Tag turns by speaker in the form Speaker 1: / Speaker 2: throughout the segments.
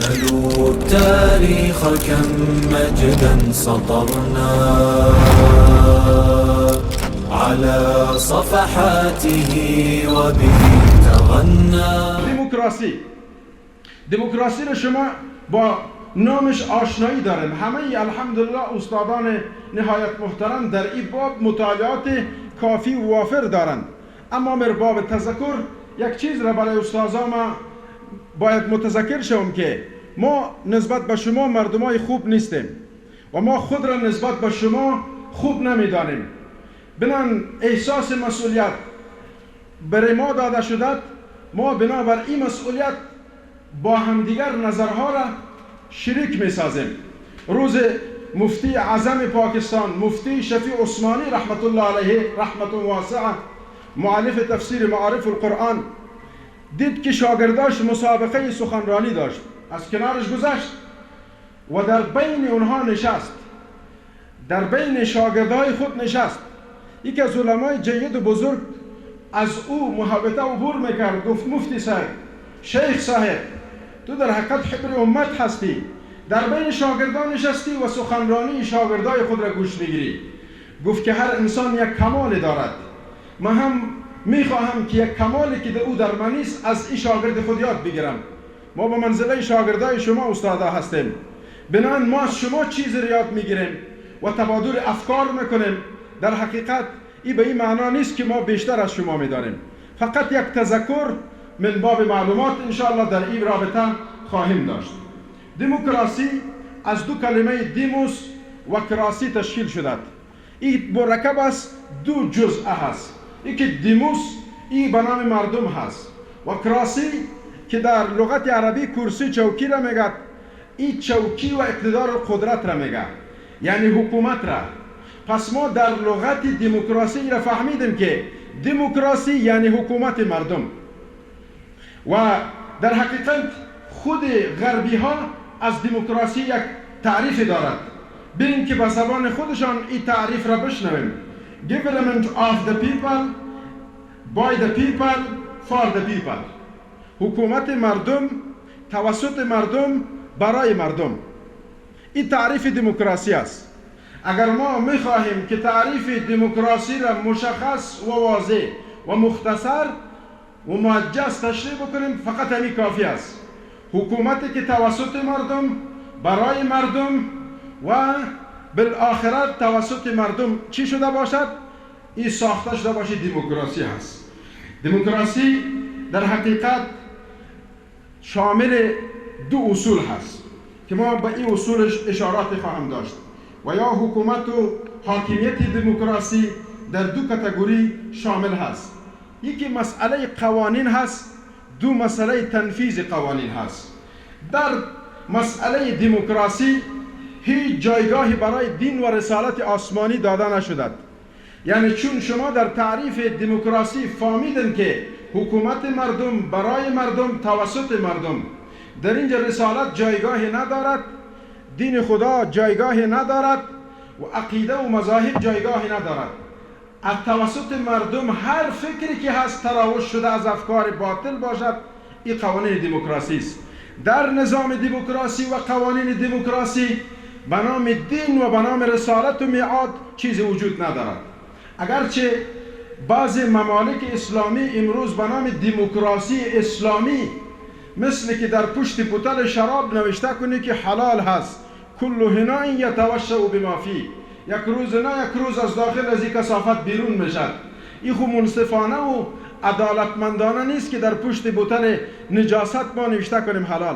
Speaker 1: سلوا التاريخ كم مجدا سطرنا على صفحاته وبه تغنى.
Speaker 2: دموکراسی رو شما با نامش آشنایی داریم. همه الحمدلله استادان نهایت محترم در این باب مطالعات کافی و وافر دارند. اما در باب تذکر یک چیز را برای استادان ما باید متذکر شوم که ما نسبت به شما مردمای خوب نیستیم و ما خود را نسبت به شما خوب نمیدانیم. بنان احساس مسئولیت برای ما داده شده، ما بنابر این مسئولیت با همدیگر نظرها را شریک می سازیم. روز مفتی اعظم پاکستان مفتی شفیع عثمانی رحمت الله علیه رحمت واسعه مؤلف تفسیر معارف القرآن دید که شاگرداش مسابقه سخنرانی داشت، از کنارش گذشت و در بین اونها نشست، در بین شاگردای خود نشست. یکی از علمای جید و بزرگ از او محبته عبور میکرد، گفت مفتی صاحب، شیخ صاحب، تو در حقیقت حبر امت هستی، در بین شاگردان نشستی و سخنرانی شاگردای خود را گوش میگیری. گفت که هر انسان یک کمال دارد، من هم میخواهم که یک کمالی که او در من نیست از این شاگرد خود یاد بگیرم. ما به منزله شاگردای شما استادا هستیم، بنابراین ما از شما چیزی را یاد میگیریم و تبادل افکار میکنیم. در حقیقت این به این معنا نیست که ما بیشتر از شما میدانیم، فقط یک تذکر من باب معلومات انشاءالله در این رابطه خواهیم داشت. دموکراسی از دو کلمه دیموس و کراسی تشکیل شده. این مرکب است، دو جزء هست. یکی دیموس این به نام مردم هست و کراسی که در لغت عربی کرسی چوکی را میگه، این چوکی و اقتدار و قدرت را میگه، یعنی حکومت را. پس ما در لغت دموکراسی را فهمیدیم که دموکراسی یعنی حکومت مردم. و در حقیقت خود غربی ها از دموکراسی یک تعریف دارد. بریم که با زبان خودشان این تعریف را بشنویم. Government of the people, by the people, for the people. حکومت مردم، توسط مردم، برای مردم. این تعریف دموکراسی است. اگر ما میخواهیم که تعریف دموکراسی را مشخص و واضح و مختصر و موجز تشریح بکنیم، فقط همین کافی است. حکومتی که توسط مردم، برای مردم و بالآخرت توسط مردم چی شده باشد، این ساخته شده باشد، دموکراسی هست. دموکراسی در حقیقت شامل دو اصول هست که ما به این اصولش اشارات خواهم داشت. و یا حکومت و حاکمیت دموکراسی در دو کاتگوری شامل هست. یکی مسئله قوانین هست، دو مسئله تنفیذ قوانین هست. در مسئله دموکراسی هیچ جایگاهی برای دین و رسالت آسمانی داده نشده. یعنی چون شما در تعریف دموکراسی فهمیدن که حکومت مردم، برای مردم، توسط مردم، در اینجا رسالت جایگاهی ندارد، دین خدا جایگاهی ندارد و عقیده و مذاهب جایگاهی ندارد. از توسط مردم هر فکری که هست تراوش شده از افکار باطل باشد، این قوانین دموکراسی است. در نظام دموکراسی و قوانین دموکراسی به نام دین و به نام رسالت و میعاد چیزی وجود ندارد. اگرچه بعض ممالک اسلامی امروز به نام دموکراسی اسلامی مثل که در پشت بوتل شراب نوشته کنی که حلال هست، کل هناء یتوشع بما فیه، یک روز نه یک روز از داخل از این کثافت بیرون میشد. این خو منصفانه و عدالتمندانه نیست که در پشت بوتل نجاست ما نوشته کنیم حلال.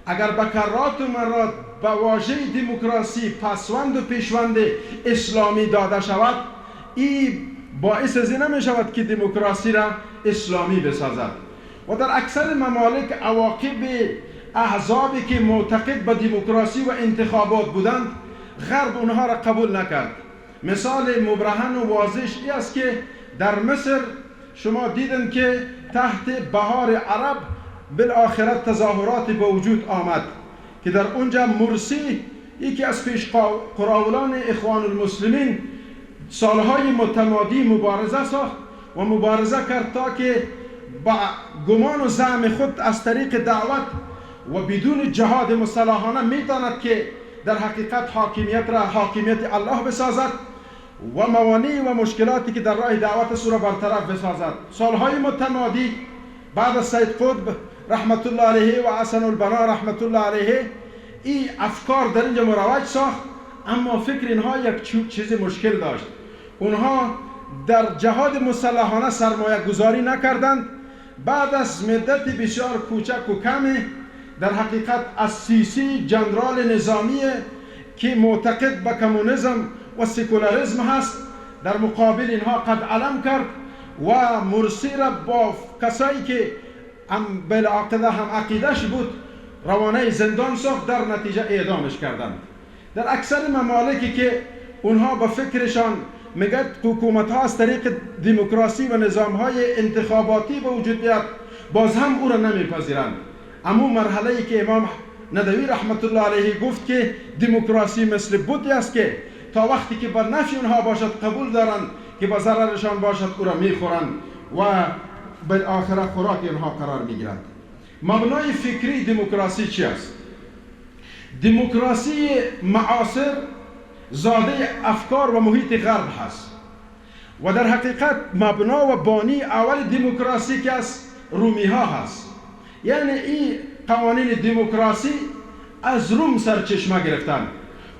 Speaker 2: اگر به کرات و مرات به واژه دموکراسی پسوند و پیشوند اسلامی داده شود، این باعث از این نمی شود که دموکراسی را اسلامی بسازد. و در اکثر ممالک عواقب احزابی که معتقد به دموکراسی و انتخابات بودند، غرب اونها را قبول نکرد. مثال مبرهن و واضح این است که در مصر شما دیدن که تحت بهار عرب بالآخرت تظاهرات به وجود آمد که در اونجا مرسی یکی از پیش قراولان اخوان المسلمین سالهای متمادی مبارزه ساخت و مبارزه کرد تا که با گمان و زعم خود از طریق دعوت و بدون جهاد مسلحانه میتواند که در حقیقت حاکمیت الله بسازد و موانع و مشکلاتی که در راه دعوت او را برطرف بسازد. سالهای متمادی بعد از سید قطب رحمت الله علیه و حسن البنا رحمت الله علیه این افکار در اینجا مروج ساخت، اما فکر اینها یک چیز مشکل داشت. اونها در جهاد مسلحانه سرمایه گذاری نکردند. بعد از مدت بسیار کوچک و کم در حقیقت السیسی جنرال نظامی که معتقد به کمونیسم و سکولاریسم هست در مقابل اینها قد علم کرد و مرسی را با کسایی که بالعاقبه هم عقیدش بود روانه زندان ساخت، در نتیجه اعدامش کردند. در اکثر ممالکی که اونها با فکرشان میگه حکومت ها از طریق دموکراسی و نظام های انتخاباتی به وجود بیاد، باز هم او را نمیپذیرند. اما مرحله ای که امام ندوی رحمت الله علیه گفت که دموکراسی مثل بودی است که تا وقتی که بر نفع اونها باشد قبول دارند، که به ضررشان باشد او را میخورند و بالآخره خوراک اونها قرار میگیرند. مبنای فکری دموکراسی چی است؟ دموکراسی معاصر زاده افکار و محیط غرب هست و در حقیقت مبنا و بانی اول دموکراسی که از رومی ها هست. یعنی این قوانین دموکراسی از روم سرچشمه گرفتن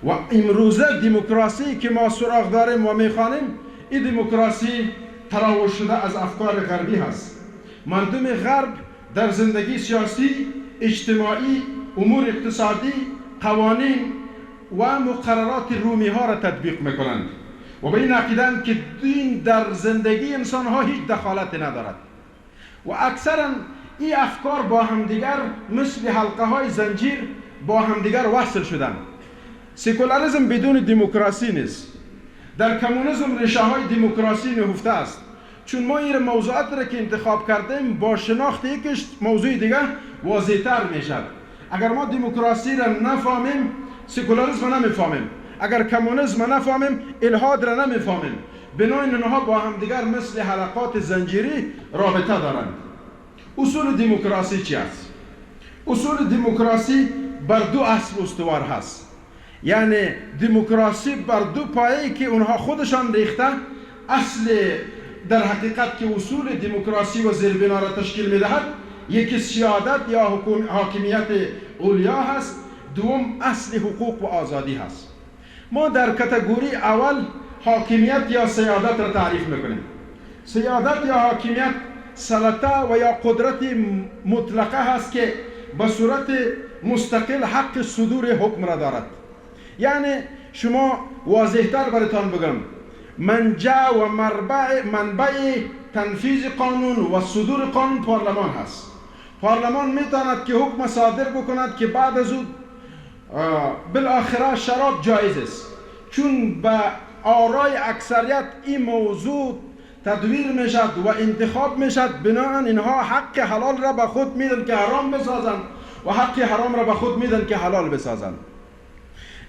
Speaker 2: و امروزه دموکراسی که ما سراغ داریم و میخوانیم، این دموکراسی تراوش شده از افکار غربی هست. مردم غرب در زندگی سیاسی، اجتماعی، امور اقتصادی، قوانین و مقررات رومی ها را تطبیق میکنند و به این عقیدند که دین در زندگی انسان ها هیچ دخالت ندارد و اکثرا این افکار با همدیگر مثل حلقه های زنجیر با همدیگر وصل شدند. سکولاریسم بدون دموکراسی نیست. در کمونیسم ریشه های دموکراسی نهفته است. چون ما این موضوعات را که انتخاب کردیم با شناخت یکش موضوع دیگر واضح‌تر میشد. اگر ما دموکراسی را نفهمیم سکولاریسم را نمیفهمیم، اگر کمونیسم را نفهمیم الحاد را نمیفهمیم. بنابراین اینها با هم دیگر مثل حلقات زنجیری رابطه دارند. اصول دموکراسی چی است؟ اصول دموکراسی بر دو اصل استوار هست. یعنی دموکراسی بر دو پایه‌ای که اونها خودشان ریخته. اصل در حقیقت که اصول دموکراسی و زیربنا را تشکیل میدهد، یکی سیادت یا حاکمیت علیا هست، دوم اصل حقوق و آزادی هست. ما در کاتگوری اول حاکمیت یا سیادت را تعریف میکنیم. سیادت یا حاکمیت سلطه و یا قدرت مطلقه هست که به صورت مستقل حق صدور حکم را دارد. یعنی شما واضح‌تر براتون بگم، منجع و منبع تنفیذ قانون و صدور قانون پارلمان هست. پارلمان میتواند که حکم صادر بکند که بعد از او بالاخره شراب جایز است. چون به آرای اکثریت این موضوع تدویر میشد و انتخاب میشد، بنابراین اینها حق حلال را به خود میدن که حرام بسازند و حق حرام را به خود میدن که حلال بسازند.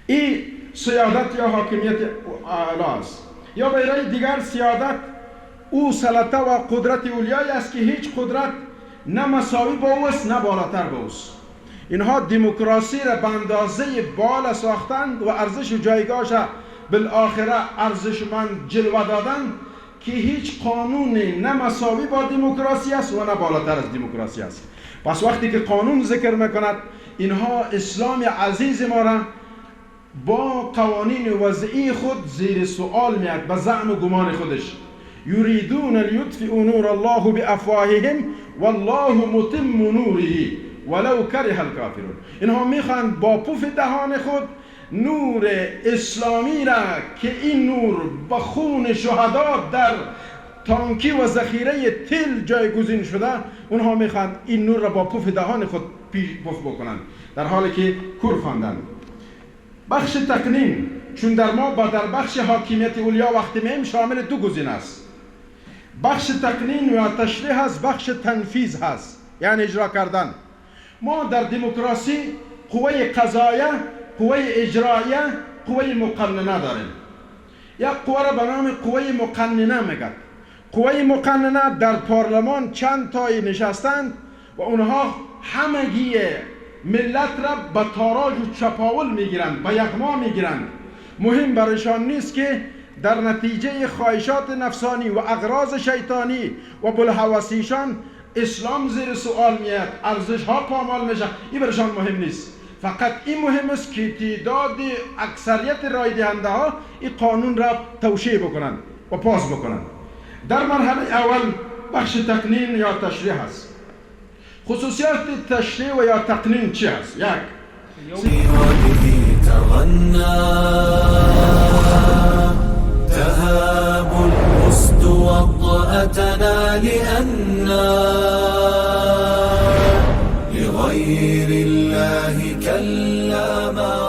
Speaker 2: این سیادت یا حاکمیت اعلی است. یا به رای دیگر سیادت او سلطه و قدرت اولیایی است که هیچ قدرت نه مساوی با او است نه بالاتر با اوست. اینها دموکراسی را به اندازه بالا ساختند و ارزش و جایگاهش بالاخره ارزشمند جلوه دادند که هیچ قانونی نه مساوی با دموکراسی است و نه بالاتر از دموکراسی است. پس وقتی که قانون ذکر میکند، اینها اسلام عزیز ما را با قوانین وضعی خود زیر سؤال میاد به زعم و گمان خودش. یریدون لیطفئوا نور الله بافواههم والله متم نوره ولو کره الکافرون. اینها میخوان با پوف دهان خود نور اسلامی را که این نور با خون شهدا در تانکی و ذخیره تل جایگزین شده، اونها میخوان این نور را با پوف دهان خود پف بکنند، در حالی که کور خواندند. بخش تقنین، چون در بخش حاکمیت اولیا وقتی میم شامل دو گزینه است. بخش تقنین یا تشریح هست، بخش تنفیذ هست، یعنی اجرا کردن. ما در دموکراسی قوه قضایه، قوه اجرایه، قوه مقننه داریم. یک قوه را به نام قوه مقننه میگن. قوه مقننه در پارلمان چند تای نشستند و اونها همگی ملت را به تاراج و چپاول میگیرند، به یغما میگیرند. مهم برایشان نیست که در نتیجه خواهشات نفسانی و اغراض شیطانی و بلحوثیشان اسلام زیر سوال میاد، ارزش ها پامال میشه. این برایشان مهم نیست. فقط این مهم است که تعداد اکثریت رای دهنده ها این قانون را توشیح بکنند و پاس بکنند. در مرحله اول بخش تقنین یا تشریح است. خصوصیات تشریح و یا تقنین چی است؟ یک،
Speaker 1: وبه تغنى تهاب الأسد وطأتنا لأننا لغير الله كلا ما